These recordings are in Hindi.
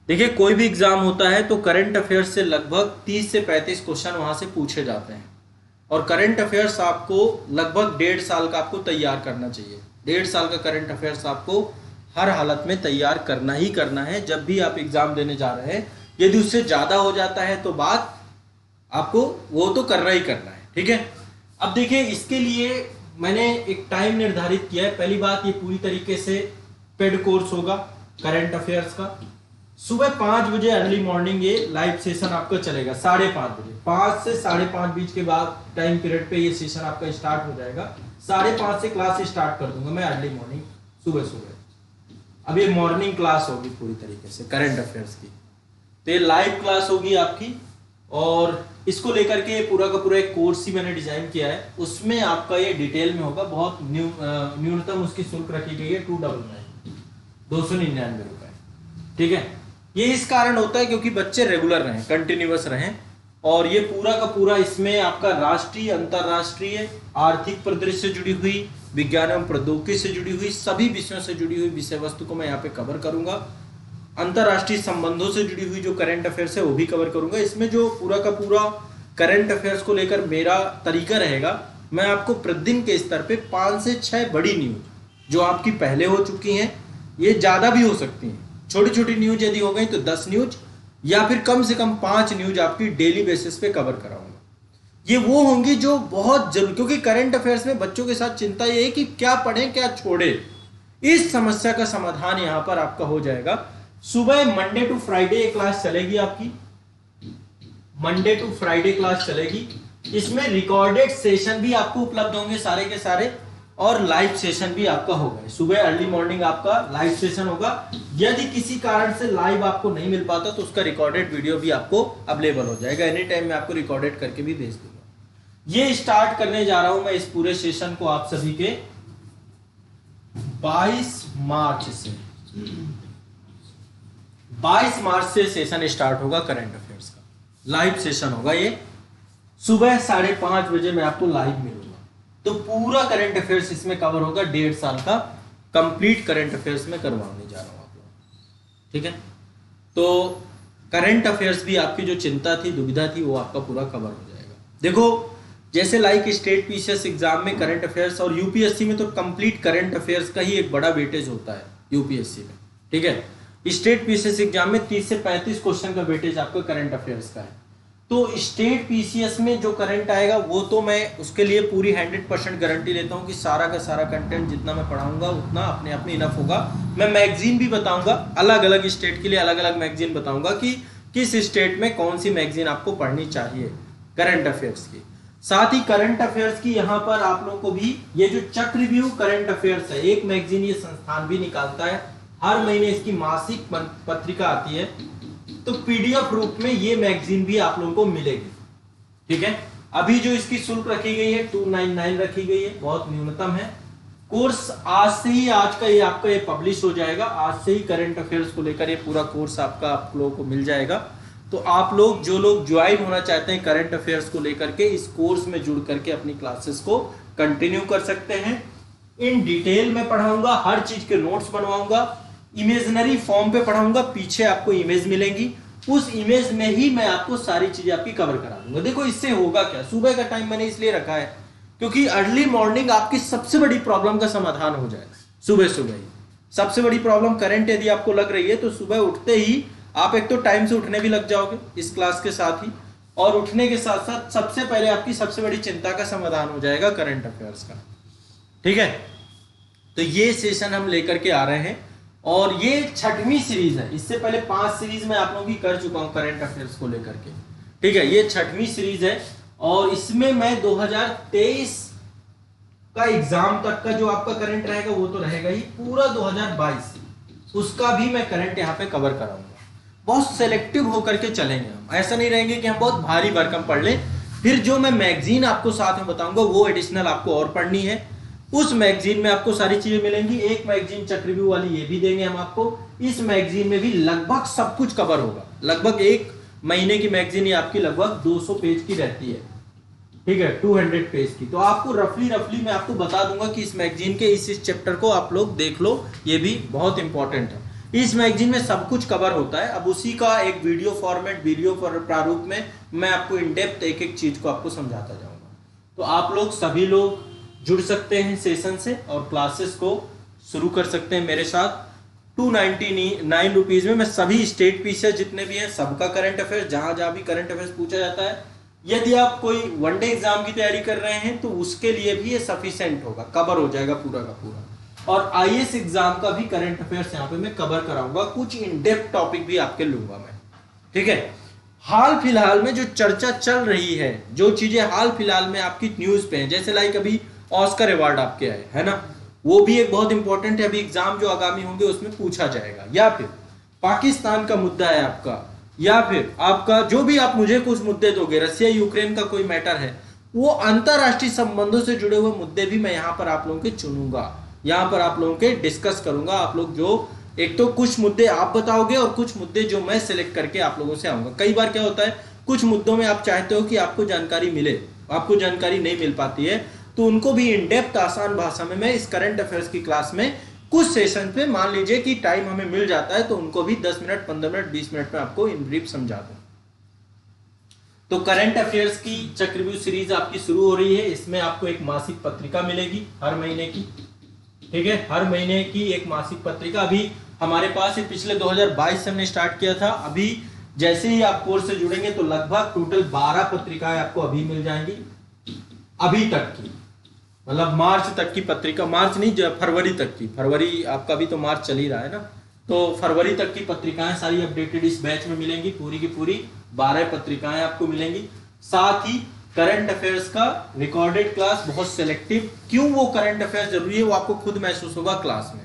देखिए कोई भी एग्जाम होता है तो करंट अफेयर्स से लगभग 30 से 35 क्वेश्चन वहां से पूछे जाते हैं, और करंट अफेयर्स आपको लगभग 1.5 साल का आपको तैयार करना चाहिए। 1.5 साल का करंट अफेयर्स आपको हर हालत में तैयार करना ही करना है जब भी आप एग्जाम देने जा रहे हैं। यदि उससे ज्यादा हो जाता है तो बात आपको वो तो करना ही करना है, ठीक है। अब देखिए इसके लिए मैंने एक टाइम निर्धारित किया है। पहली बात, ये पूरी तरीके से पेड कोर्स होगा करंट अफेयर्स का। सुबह 5 बजे अर्ली मॉर्निंग ये लाइव सेशन आपका चलेगा, 5:30 बजे, 5 से 5:30 बीच के बाद टाइम पीरियड पे ये सेशन आपका स्टार्ट हो जाएगा। 5:30 से क्लास स्टार्ट कर दूंगा मैं अर्ली मॉर्निंग, सुबह सुबह। अब ये मॉर्निंग क्लास होगी पूरी तरीके से करंट अफेयर्स की, तो ये लाइव क्लास होगी आपकी। और इसको लेकर के पूरा का पूरा एक कोर्स ही मैंने डिजाइन किया है, उसमें आपका ये डिटेल में होगा। बहुत न्यूनतम उसकी शुल्क रखी गई है 299 रुपए, ठीक है। ये इस कारण होता है क्योंकि बच्चे रेगुलर रहें, कंटिन्यूअस रहें, और ये पूरा का पूरा इसमें आपका राष्ट्रीय, अंतरराष्ट्रीय, आर्थिक परिदृश्य से जुड़ी हुई, विज्ञान एवं प्रौद्योगिकी से जुड़ी हुई, सभी विषयों से जुड़ी हुई विषय वस्तु को मैं यहाँ पे कवर करूंगा। अंतरराष्ट्रीय संबंधों से जुड़ी हुई जो करंट अफेयर्स है वो भी कवर करूंगा। इसमें जो पूरा का पूरा करंट अफेयर्स को लेकर मेरा तरीका रहेगा, मैं आपको प्रतिदिन के स्तर पे 5 से 6 बड़ी न्यूज जो आपकी पहले हो चुकी हैं, ये ज्यादा भी हो सकती हैं, छोटी छोटी न्यूज यदि हो गई तो 10 न्यूज या फिर कम से कम 5 न्यूज आपकी डेली बेसिस पे कवर कराऊंगा। ये वो होंगी जो बहुत जरूरी, क्योंकि करंट अफेयर्स में बच्चों के साथ चिंता ये है कि क्या पढ़ें क्या छोड़े। इस समस्या का समाधान यहां पर आपका हो जाएगा। सुबह मंडे टू फ्राइडे ये क्लास चलेगी आपकी, मंडे टू फ्राइडे क्लास चलेगी। इसमें रिकॉर्डेड सेशन भी आपको उपलब्ध होंगे सारे के सारे, और लाइव सेशन भी आपका होगा। सुबह अर्ली मॉर्निंग आपका लाइव सेशन होगा। यदि किसी कारण से लाइव आपको नहीं मिल पाता तो उसका रिकॉर्डेड वीडियो भी आपको अवेलेबल हो जाएगा, एनी टाइम मैं आपको रिकॉर्डेड करके भी भेज दूंगा। ये स्टार्ट करने जा रहा हूं मैं इस पूरे सेशन को आप सभी के 22 मार्च से। 22 मार्च से सेशन स्टार्ट होगा करंट अफेयर्स का, लाइव सेशन होगा। ये सुबह 5:30 बजे मैं आपको लाइव मिलूंगा, तो पूरा करंट अफेयर्स इसमें कवर होगा। 1.5 साल का कंप्लीट करंट अफेयर्स में करवाने जा रहा हूं आप लोग, ठीक है। तो करंट अफेयर्स भी आपकी जो चिंता थी, दुविधा थी, वो आपका पूरा कवर हो जाएगा। देखो जैसे लाइक स्टेट पीसीएस एग्जाम में करंट अफेयर्स और यूपीएससी में तो कंप्लीट करंट अफेयर्स का ही एक बड़ा वेटेज होता है यूपीएससी में, ठीक है। स्टेट पीसीएस एग्जाम में 30 से 35 क्वेश्चन का वेटेज आपका करंट अफेयर्स का है। तो स्टेट पीसीएस में जो करंट आएगा वो तो मैं उसके लिए पूरी 100% गारंटी लेता हूं कि सारा का सारा कंटेंट जितना मैं पढ़ाऊंगा उतना अपने आप में इनफ होगा। मैं मैगजीन भी बताऊंगा, अलग अलग स्टेट के लिए अलग अलग मैगजीन बताऊंगा कि किस स्टेट में कौन सी मैगजीन आपको पढ़नी चाहिए करंट अफेयर्स की। साथ ही करंट अफेयर्स की यहाँ पर आप लोगों को भी ये जो चक्रव्यूह करंट अफेयर्स है, एक मैगजीन ये संस्थान भी निकालता है, हर महीने इसकी मासिक पत्रिका आती है, तो पीडीएफ रूप में ये मैगजीन भी आप लोगों को मिलेगी, ठीक है। अभी जो इसकी शुल्क रखी गई है 299 रखी गई है, बहुत न्यूनतम है। कोर्स आज से ही, आज का ये आपका ये पब्लिश हो जाएगा, आज से ही करंट अफेयर्स को लेकर ये पूरा कोर्स आपका आप लोगों को मिल जाएगा। तो आप लोग जो लोग ज्वाइन होना चाहते हैं करंट अफेयर्स को लेकर के, इस कोर्स में जुड़ करके अपनी क्लासेस को कंटिन्यू कर सकते हैं। इन डिटेल में पढ़ाऊंगा, हर चीज के नोट्स बनवाऊंगा, इमेजनरी फॉर्म पे पढ़ाऊंगा, पीछे आपको इमेज मिलेंगी, उस इमेज में ही मैं आपको सारी चीजें आपकी कवर करा दूंगा। देखो इससे होगा क्या, सुबह का टाइम मैंने इसलिए रखा है क्योंकि अर्ली मॉर्निंग आपकी सबसे बड़ी प्रॉब्लम का समाधान हो जाएगा सुबह सुबह ही। सबसे बड़ी प्रॉब्लम करंट यदि आपको लग रही है तो सुबह उठते ही आप एक तो टाइम से उठने भी लग जाओगे इस क्लास के साथ ही, और उठने के साथ साथ सबसे पहले आपकी सबसे बड़ी चिंता का समाधान हो जाएगा करंट अफेयर्स का, ठीक है। तो ये सेशन हम लेकर के आ रहे हैं और ये 6वीं सीरीज है। इससे पहले 5 सीरीज मैं आप लोगों की कर चुका हूं करंट अफेयर्स को लेकर के, ठीक है। ये 6वीं सीरीज है और इसमें मैं 2023 का एग्जाम तक का जो आपका करंट रहेगा वो तो रहेगा ही, पूरा 2022 उसका भी मैं करंट यहाँ पे कवर कराऊंगा। बहुत सेलेक्टिव होकर के चलेंगे हम, ऐसा नहीं रहेंगे कि हम बहुत भारी भरकम पढ़ लें। फिर जो मैं मैगजीन आपको साथ में बताऊंगा वो एडिशनल आपको और पढ़नी है, उस मैगजीन में आपको सारी चीजें मिलेंगी। एक मैगजीन चक्रव्यूह वाली ये भी देंगे हम आपको, इस मैगजीन में भी लगभग सब कुछ कवर होगा। लगभग 1 महीने की मैगजीन ये आपकी लगभग 200 पेज की रहती है, ठीक है, 200 पेज की। तो आपको रफली मैं आपको बता दूंगा कि इस मैगजीन के इस चैप्टर को आप लोग देख लो, ये भी बहुत इंपॉर्टेंट है। इस मैगजीन में सब कुछ कवर होता है। अब उसी का एक वीडियो फॉर्मेट, वीडियो प्रारूप में मैं आपको इन डेप्थ एक एक चीज को आपको समझाता जाऊंगा। तो आप लोग सभी लोग जुड़ सकते हैं सेशन से और क्लासेस को शुरू कर सकते हैं मेरे साथ। 299 रुपीज में मैं सभी स्टेट पीसेस जितने भी हैं सबका करंट अफेयर्स, जहां जहां भी करंट अफेयर्स पूछा जाता है, यदि आप कोई वनडे एग्जाम की तैयारी कर रहे हैं तो उसके लिए भी ये सफिशिएंट होगा, कवर हो जाएगा पूरा का पूरा। और आईएएस एग्जाम का भी करंट अफेयर्स यहाँ पे मैं कवर कराऊंगा, कुछ इन डेप्थ टॉपिक भी आपके लूंगा मैं, ठीक है। हाल फिलहाल में जो चर्चा चल रही है, जो चीजें हाल फिलहाल में आपकी न्यूज पे हैं, जैसे लाइक अभी ऑस्कर अवार्ड आपके आए है ना, वो भी एक बहुत इंपॉर्टेंट है। अभी एग्जाम जो आगामी होंगे उसमें पूछा जाएगा, या फिर पाकिस्तान का मुद्दा है आपका, या फिर आपका जो भी आप मुझे कुछ मुद्दे दोगे, रसिया यूक्रेन का कोई मैटर है, वो अंतरराष्ट्रीय संबंधों से जुड़े हुए मुद्दे भी मैं यहाँ पर आप लोगों के चुनूंगा, यहाँ पर आप लोगों के डिस्कस करूंगा। आप लोग जो एक तो कुछ मुद्दे आप बताओगे और कुछ मुद्दे जो मैं सिलेक्ट करके आप लोगों से आऊंगा। कई बार क्या होता है, कुछ मुद्दों में आप चाहते हो कि आपको जानकारी मिले, आपको जानकारी नहीं मिल पाती है, तो उनको भी इन डेप्थ आसान भाषा में मैं इस करंट अफेयर्स की क्लास में कुछ सेशन पे, मान लीजिए कि टाइम हमें मिल जाता है, तो उनको भी 10 मिनट, 15 मिनट, 20 मिनट में आपको इन ब्रीफ समझा दूं। तो करंट अफेयर्स की चक्रव्यूह सीरीज आपकी शुरू हो रही है। इसमें आपको एक मासिक पत्रिका मिलेगी हर महीने की, ठीक है, हर महीने की एक मासिक पत्रिका। अभी हमारे पास ये पिछले 2022 से हमने स्टार्ट किया था। अभी जैसे ही आप कोर्स से जुड़ेंगे तो लगभग टोटल 12 पत्रिकाएं आपको अभी मिल जाएंगी, अभी तक की, मतलब मार्च तक की पत्रिका, मार्च नहीं, फरवरी तक की, फरवरी आपका भी तो मार्च चल ही रहा है ना, तो फरवरी तक की पत्रिकाएं सारी अपडेटेड इस बैच में मिलेंगी। पूरी की पूरी 12 पत्रिकाएं आपको मिलेंगी। साथ ही करंट अफेयर्स का रिकॉर्डेड क्लास, बहुत सिलेक्टिव। क्यों वो करंट अफेयर्स जरूरी है वो आपको खुद महसूस होगा क्लास में,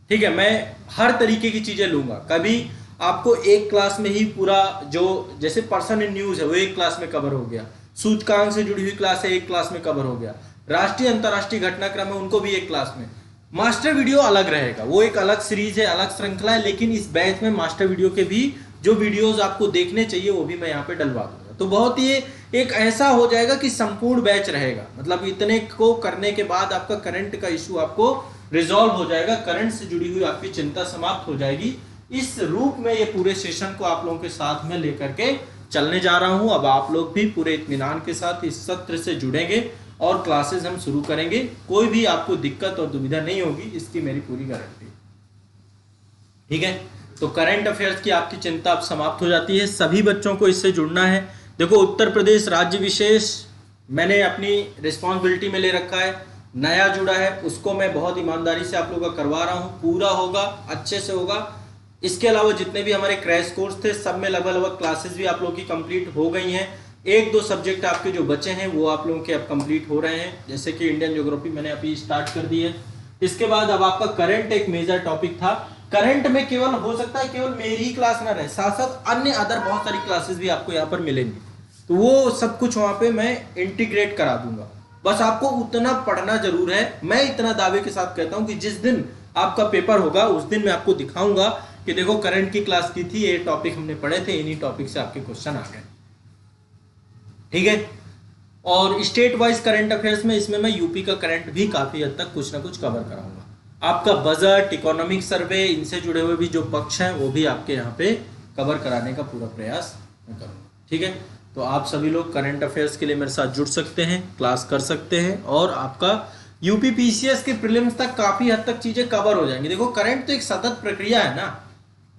ठीक है। मैं हर तरीके की चीजें लूंगा, कभी आपको एक क्लास में ही पूरा, जो जैसे पर्सन इन न्यूज है वो एक क्लास में कवर हो गया, सूचकांक से जुड़ी हुई क्लास है एक क्लास में कवर हो गया, राष्ट्रीय अंतरराष्ट्रीय घटनाक्रम है उनको भी एक क्लास में। मास्टर वीडियो अलग रहेगा, वो एक अलग सीरीज है, अलग श्रृंखला है, लेकिन इस बैच में मास्टर वीडियो के भी जो वीडियोस आपको देखने चाहिए वो भी मैं यहाँ पे डलवा दूंगा। तो बहुत ही एक ऐसा हो जाएगा कि संपूर्ण बैच रहेगा, मतलब इतने को करने के बाद आपका करंट का इशू आपको रिजॉल्व हो जाएगा, करंट से जुड़ी हुई आपकी चिंता समाप्त हो जाएगी। इस रूप में ये पूरे सेशन को आप लोगों के साथ में लेकर के चलने जा रहा हूं। अब आप लोग भी पूरे इत्मीनान के साथ इस सत्र से जुड़ेंगे और क्लासेस हम शुरू करेंगे। कोई भी आपको दिक्कत और दुविधा नहीं होगी, इसकी मेरी पूरी गारंटी, ठीक है। तो करंट अफेयर्स की आपकी चिंता अब समाप्त हो जाती है। सभी बच्चों को इससे जुड़ना है। देखो, उत्तर प्रदेश राज्य विशेष मैंने अपनी रिस्पॉन्सिबिलिटी में ले रखा है, नया जुड़ा है, उसको मैं बहुत ईमानदारी से आप लोगों का करवा रहा हूं, पूरा होगा, अच्छे से होगा। इसके अलावा जितने भी हमारे क्रैश कोर्स थे सब में लगभग क्लासेस भी आप लोगों की कंप्लीट हो गई हैं। एक दो सब्जेक्ट आपके जो बचे हैं वो आप लोगों के अब कंप्लीट हो रहे हैं, जैसे कि इंडियन ज्योग्राफी मैंने अभी स्टार्ट कर दी है। इसके बाद अब आपका करंट एक मेजर टॉपिक था। करंट में केवल हो सकता है केवल मेरी ही क्लास ना रहे, साथ साथ अन्य अदर बहुत सारी क्लासेस भी आपको यहाँ पर मिलेंगी, तो वो सब कुछ वहां पे मैं इंटीग्रेट करा दूंगा। बस आपको उतना पढ़ना जरूर है। मैं इतना दावे के साथ कहता हूं कि जिस दिन आपका पेपर होगा उस दिन मैं आपको दिखाऊंगा कि देखो करंट की क्लास की थी, ये टॉपिक हमने पढ़े थे, इन्हीं टॉपिक से आपके क्वेश्चन आ गए, ठीक है। और स्टेट वाइज करंट अफेयर्स में इसमें मैं यूपी का करंट भी काफी हद तक कुछ ना कुछ कवर कराऊंगा। आपका बजट, इकोनॉमिक सर्वे, इनसे जुड़े हुए भी जो पक्ष हैं वो भी आपके यहाँ पे कवर कराने का पूरा प्रयास मैं करूंगा, ठीक है। तो आप सभी लोग करंट अफेयर्स के लिए मेरे साथ जुड़ सकते हैं, क्लास कर सकते हैं, और आपका यूपी पीसीएस के प्रीलिम्स तक काफी हद तक चीजें कवर हो जाएंगी। देखो, करंट तो एक सतत प्रक्रिया है ना,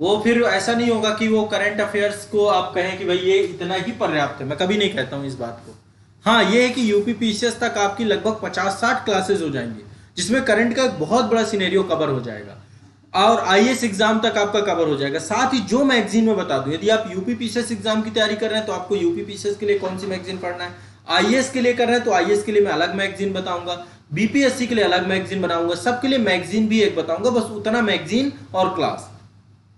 वो फिर ऐसा नहीं होगा कि वो करंट अफेयर्स को आप कहें कि भाई ये इतना ही पर्याप्त है, मैं कभी नहीं कहता हूं इस बात को। हाँ, ये है कि यूपी पीसीएस तक आपकी लगभग 50-60 क्लासेस हो जाएंगी, जिसमें करंट का एक बहुत बड़ा सिनेरियो कवर हो जाएगा, और आईएएस एग्जाम तक आपका कवर हो जाएगा। साथ ही जो मैगजीन में बता दूं, यदि आप यूपी पीसीएस एग्जाम की तैयारी कर रहे हैं तो आपको यूपी पीसीएस के लिए कौन सी मैगजीन पढ़ना है, आईएएस के लिए कर रहे हैं तो आईएएस के लिए मैं अलग मैगजीन बताऊंगा, बीपीएससी के लिए अलग मैगजीन बनाऊंगा, सबके लिए मैगजीन भी एक बताऊंगा। बस उतना मैगजीन और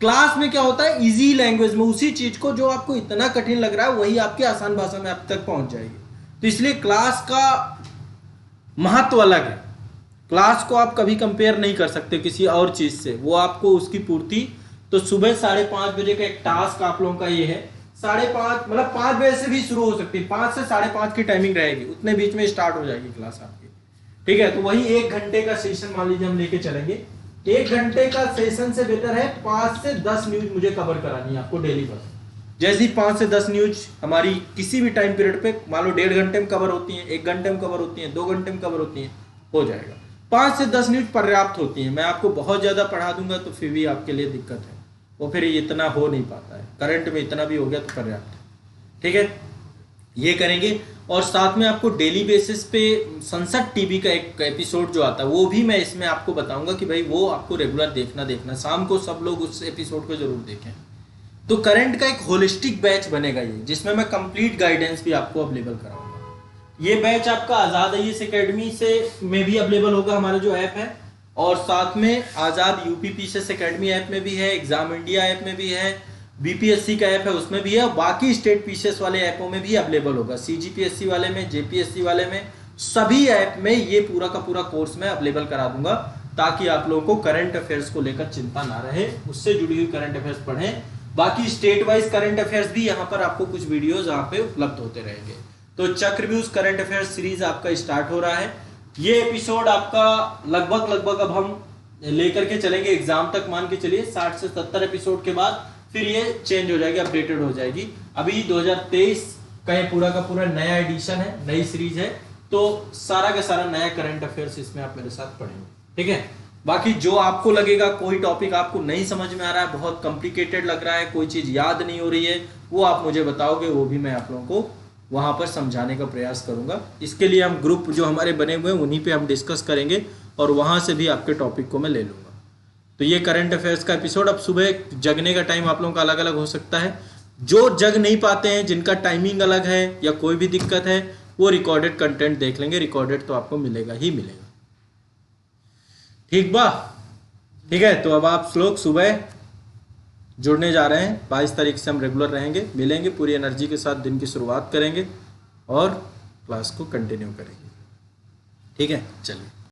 क्लास में क्या होता है, इजी लैंग्वेज में उसी चीज को जो आपको इतना कठिन लग रहा है वही आपकी आसान भाषा में आप तक पहुंच जाएगी। तो इसलिए क्लास का महत्व अलग है। क्लास को आप कभी कंपेयर नहीं कर सकते किसी और चीज से, वो आपको उसकी पूर्ति। तो सुबह 5:30 बजे का एक टास्क आप लोगों का ये है, 5:30 मतलब 5 बजे से भी शुरू हो सकती है, 5 से 5:30 की टाइमिंग रहेगी, उतने बीच में स्टार्ट हो जाएगी क्लास आपकी, ठीक है। तो वही 1 घंटे का सेशन मान लीजिए हम लेके चलेंगे, 1 घंटे का सेशन से बेटर है 5 से 10 न्यूज मुझे कवर करानी है आपको डेली बस। जैसी 5 से 10 न्यूज हमारी किसी भी टाइम पीरियड पे मान लो 1.5 घंटे में कवर होती हैं, 1 घंटे में कवर होती हैं, 2 घंटे में कवर होती हैं, हो जाएगा। 5 से 10 न्यूज पर्याप्त होती हैं। मैं आपको बहुत ज़्यादा पढ़ा दूंगा तो फिर भी आपके लिए दिक्कत है, वो फिर इतना हो नहीं पाता है। करंट में इतना भी हो गया तो पर्याप्त है, ठीक है। ये करेंगे और साथ में आपको डेली बेसिस पे संसद टीवी का एक एपिसोड जो आता है वो भी मैं इसमें आपको बताऊंगा कि भाई वो आपको रेगुलर देखना, शाम को सब लोग उस एपिसोड को जरूर देखें। तो करंट का एक होलिस्टिक बैच बनेगा ये, जिसमें मैं कंप्लीट गाइडेंस भी आपको अवेलेबल कराऊंगा। ये बैच आपका आज़ाद IAS एकेडमी से में भी अवेलेबल होगा, हमारा जो ऐप है, और साथ में आज़ाद UP PCS एकेडमी ऐप में भी है, एग्जाम इंडिया ऐप में भी है, BPSC का ऐप है उसमें भी है, और बाकी स्टेट PCS वाले ऐपों में भी अवेलेबल होगा। CGPSC वाले में, JPSC वाले में, सभी ऐप में ये पूरा का पूरा कोर्स मैं अवेलेबल करा दूंगा, ताकि आप लोगों को करंट अफेयर्स को लेकर चिंता ना रहे, उससे जुड़ी हुई करंट अफेयर्स पढ़ें। बाकी स्टेट वाइज करंट अफेयर्स भी यहाँ पर आपको कुछ वीडियोस यहाँ पे उपलब्ध होते रहेंगे। तो चक्रव्यूज करंट अफेयर्स सीरीज आपका स्टार्ट हो रहा है। ये एपिसोड आपका लगभग अब हम लेकर के चलेंगे एग्जाम तक, मान के चलिए 60 से 70 एपिसोड के बाद फिर ये चेंज हो जाएगी, अपडेटेड हो जाएगी। अभी 2023 का ये पूरा का पूरा नया एडिशन है, नई सीरीज है, तो सारा का सारा नया करंट अफेयर्स इसमें आप मेरे साथ पढ़ेंगे, ठीक है। बाकी जो आपको लगेगा कोई टॉपिक आपको नहीं समझ में आ रहा है, बहुत कॉम्प्लिकेटेड लग रहा है, कोई चीज याद नहीं हो रही है, वो आप मुझे बताओगे, वो भी मैं आप लोगों को वहां पर समझाने का प्रयास करूंगा। इसके लिए हम ग्रुप जो हमारे बने हुए हैं उन्हीं पे हम डिस्कस करेंगे और वहां से भी आपके टॉपिक को मैं ले लूंगा। तो ये करंट अफेयर्स का एपिसोड, अब सुबह जगने का टाइम आप लोगों का अलग अलग हो सकता है, जो जग नहीं पाते हैं, जिनका टाइमिंग अलग है या कोई भी दिक्कत है, वो रिकॉर्डेड कंटेंट देख लेंगे। रिकॉर्डेड तो आपको मिलेगा ही मिलेगा, ठीक बा, ठीक है। तो अब आप लोग सुबह जुड़ने जा रहे हैं, 22 तारीख से हम रेगुलर रहेंगे, मिलेंगे, पूरी एनर्जी के साथ दिन की शुरुआत करेंगे और क्लास को कंटिन्यू करेंगे, ठीक है। चलिए।